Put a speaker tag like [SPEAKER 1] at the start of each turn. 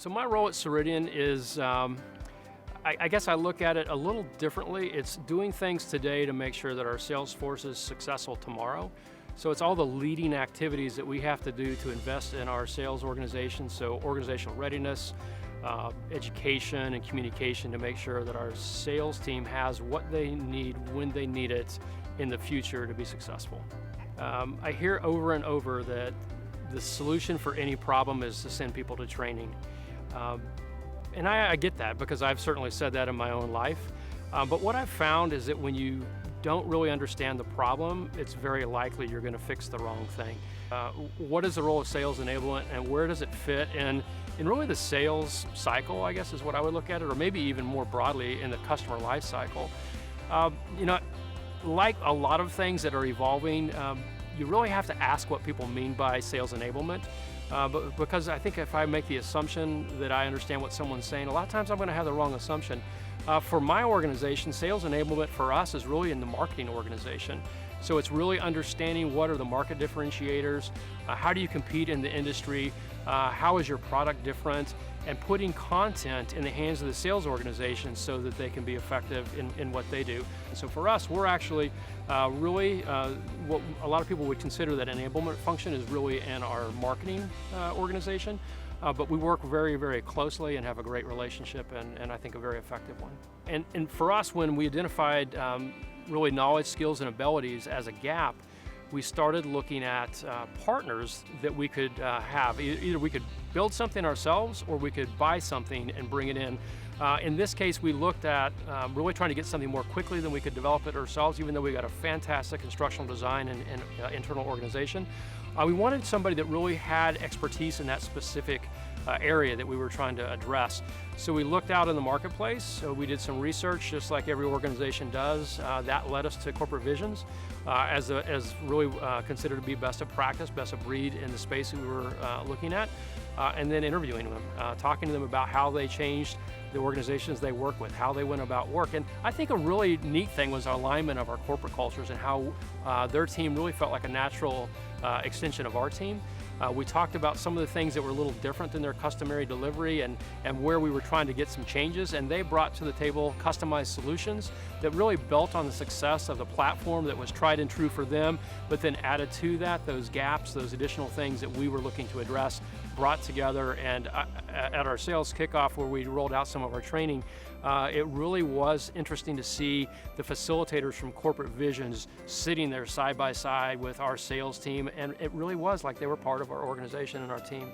[SPEAKER 1] So my role at Ceridian is, I guess I look at it a little differently. It's doing things today to make sure that our sales force is successful tomorrow. So it's all the leading activities that we have to do to invest in our sales organization. So organizational readiness, education and communication to make sure that our sales team has what they need when they need it in the future to be successful. I hear over and over that the solution for any problem is to send people to training. And I get that because I've certainly said that in my own life. But what I've found is that when you don't really understand the problem, it's very likely you're going to fix the wrong thing. What is the role of sales enablement and where does it fit in really the sales cycle, I guess is what I would look at it, or maybe even more broadly in the customer life cycle. Like a lot of things that are evolving, you really have to ask what people mean by sales enablement. But because I think if I make the assumption that I understand what someone's saying, a lot of times I'm going to have the wrong assumption. For my organization, sales enablement for us is really in the marketing organization. So it's really understanding what are the market differentiators, how do you compete in the industry, how is your product different, and putting content in the hands of the sales organization so that they can be effective in what they do. And so for us, we're actually really, what a lot of people would consider that enablement function is really in our marketing organization. But we work very, very closely and have a great relationship and I think a very effective one. And for us, when we identified really knowledge, skills, and abilities as a gap, we started looking at partners that we could have. Either we could build something ourselves or we could buy something and bring it in. In this case, we looked at really trying to get something more quickly than we could develop it ourselves, even though we got a fantastic instructional design and internal organization. We wanted somebody that really had expertise in that specific area that we were trying to address. So we looked out in the marketplace, so we did some research just like every organization does. That led us to Corporate Visions as really considered to be best of practice, best of breed in the space we were looking at. And then interviewing them, talking to them about how they changed the organizations they work with, how they went about work. And I think a really neat thing was alignment of our corporate cultures and how their team really felt like a natural extension of our team. We talked about some of the things that were a little different than their customary delivery and where we were trying to get some changes, and they brought to the table customized solutions that really built on the success of the platform that was tried and true for them, but then added to that those gaps, those additional things that we were looking to address, brought together. And at our sales kickoff where we rolled out some of our training, it really was interesting to see the facilitators from Corporate Visions sitting there side by side with our sales team, and it really was like they were part of our organization and our team.